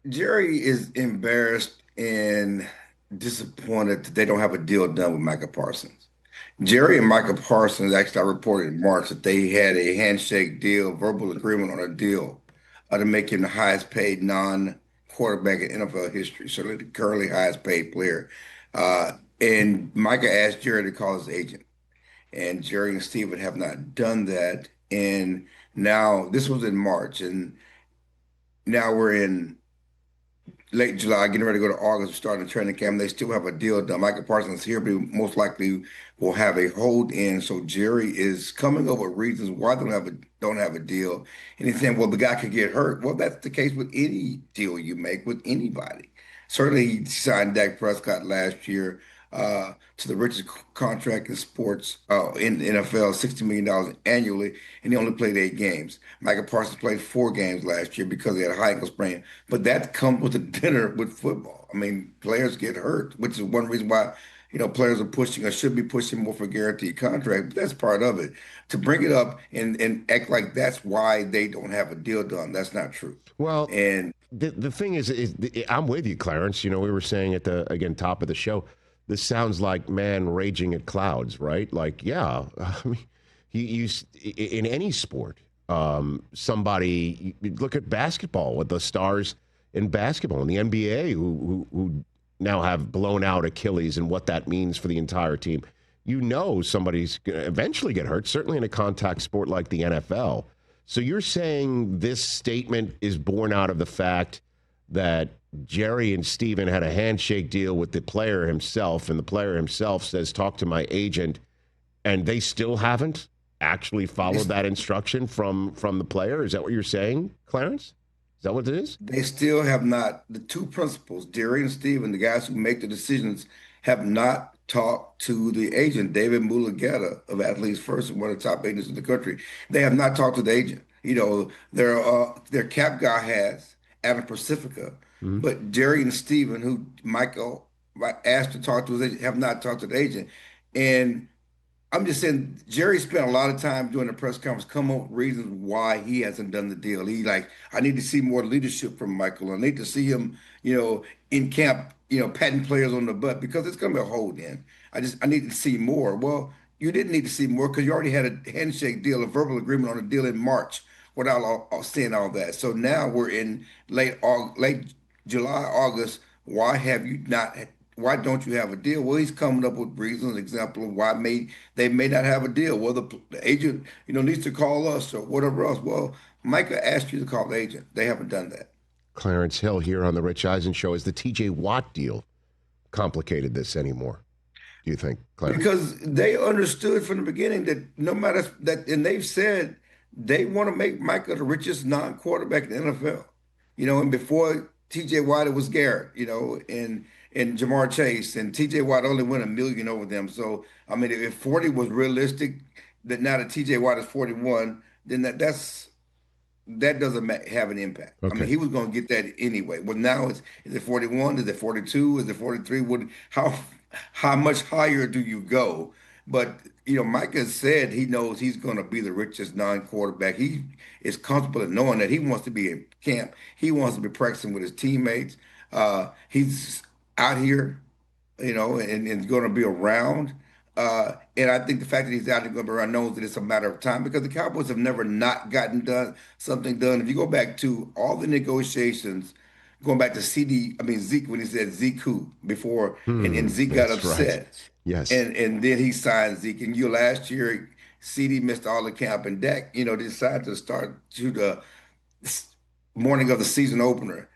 Jerry is embarrassed and disappointed that they don't have a deal done with Micah Parsons. Jerry and Micah Parsons actually, I reported in March that they had a handshake deal, verbal agreement on a deal to make him the highest paid non-quarterback in NFL history, so the currently highest paid player. And Micah asked Jerry to call his agent, and Jerry and Steven have not done that. And now this was in March, and now we're in late July, getting ready to go to August, starting the training camp. They still have a deal done. Micah Parsons here, but he most likely will have a hold in. So Jerry is coming up with reasons why they don't have a deal. And he's saying, well, the guy could get hurt. Well, that's the case with any deal you make with anybody. Certainly, he signed Dak Prescott last year to the richest contract in sports in the NFL, $60 million annually, and he only played 8 games. Micah Parsons played 4 games last year because he had a high ankle sprain. But that comes with a dinner with football. I mean, players get hurt, which is one reason why players are pushing or should be pushing more for guaranteed contract. But that's part of it. To bring it up and act like that's why they don't have a deal done, that's not true. Well, And the thing is, I'm with you, Clarence. You know, we were saying at the again top of the show, this sounds like man raging at clouds, right? Like, yeah, I mean, you in any sport, somebody look at basketball with the stars in basketball in the NBA who now have blown out Achilles and what that means for the entire team. You know, somebody's going to eventually get hurt, certainly in a contact sport like the NFL. So you're saying this statement is born out of the fact that Jerry and Steven had a handshake deal with the player himself, and the player himself says, talk to my agent, and they still haven't actually followed that instruction from the player? Is that what you're saying, Clarence? Is that what it is? they still have not, the two principals, Jerry and Steven, the guys who make the decisions, have not talked to the agent, David Mulugeta of Athletes First, one of the top agents in the country. They have not talked to the agent. Their cap guy has, Adam Pacifica, Mhm. but Jerry and Steven, who Michael asked to talk to his agent, have not talked to the agent. And I'm just saying, Jerry spent a lot of time during the press conference come up with reasons why he hasn't done the deal. He like, I need to see more leadership from Michael. I need to see him, in camp, patting players on the butt because it's going to be a hold in. I need to see more. Well, you didn't need to see more because you already had a handshake deal, a verbal agreement on a deal in March without saying all that. So now we're in late July, August. Why have you not? Why don't you have a deal? Well, he's coming up with reasons, example of why they may not have a deal. Well, the agent, needs to call us or whatever else. Well, Micah asked you to call the agent. They haven't done that. Clarence Hill here on the Rich Eisen Show. Is the TJ Watt deal complicated this anymore? Do you think, Clarence? Because they understood from the beginning that no matter that, and they've said they want to make Micah the richest non-quarterback in the NFL. And before TJ Watt, it was Garrett, and Jamar Chase, and TJ Watt only went 1 million over them. So I mean, if 40 was realistic, that now that TJ Watt is 41, then that doesn't have an impact. I mean, Okay. he was going to get that anyway. Well, now is it 41? Is it 42? Is it 43? How much higher do you go? But Micah said he knows he's going to be the richest non-quarterback. He is comfortable in knowing that he wants to be in camp. He wants to be practicing with his teammates. He's out here, and going to be around. And I think the fact that he's out there going to be around knows that it's a matter of time because the Cowboys have never not gotten something done. If you go back to all the negotiations, going back to Zeke, when he said Zeke who before, and Zeke got That's right. upset, Yes. and then he signed Zeke. And last year, CD missed all the camp, and Dak, decided to start to the morning of the season opener.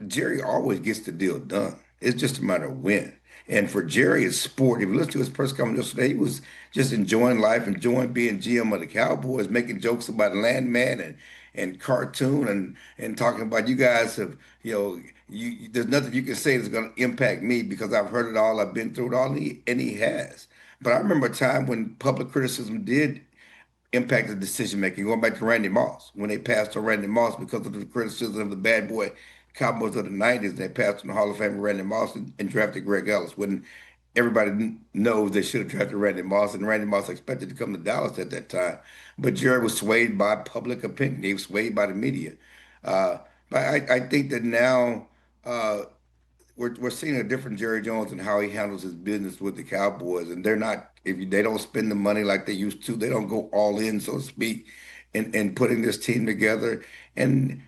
Jerry always gets the deal done. It's just a matter of when. And for Jerry, it's sport. If you listen to his press conference yesterday, he was just enjoying life, enjoying being GM of the Cowboys, making jokes about Landman and cartoon and talking about you guys have, there's nothing you can say that's going to impact me because I've heard it all, I've been through it all, and he has. But I remember a time when public criticism did impact the decision making. Going back to Randy Moss, when they passed on Randy Moss because of the criticism of the bad boy Cowboys of the '90s, they passed on the Hall of Famer Randy Moss and drafted Greg Ellis. When everybody knows they should have drafted Randy Moss, and Randy Moss expected to come to Dallas at that time, but Jerry was swayed by public opinion. He was swayed by the media. Uh, But I think that now uh, we're seeing a different Jerry Jones and how he handles his business with the Cowboys, and they're not they don't spend the money like they used to. They don't go all in, so to speak, in putting this team together. And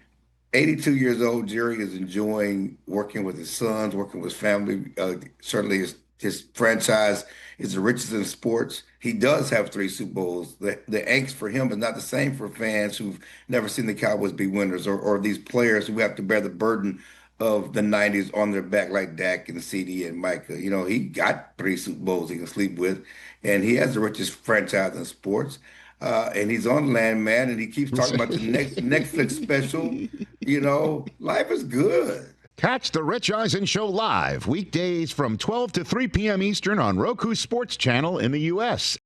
82 years old, Jerry is enjoying working with his sons, working with his family. Certainly, his franchise is the richest in sports. He does have three Super Bowls. The angst for him is not the same for fans who've never seen the Cowboys be winners, or these players who have to bear the burden of the 90s on their back, like Dak and CD and Micah. He got three Super Bowls he can sleep with, and he has the richest franchise in sports. And he's on Landman, and he keeps talking about the next Netflix special. Life is good. Catch the Rich Eisen Show live weekdays from 12 to 3 p.m. Eastern on Roku Sports Channel in the U.S.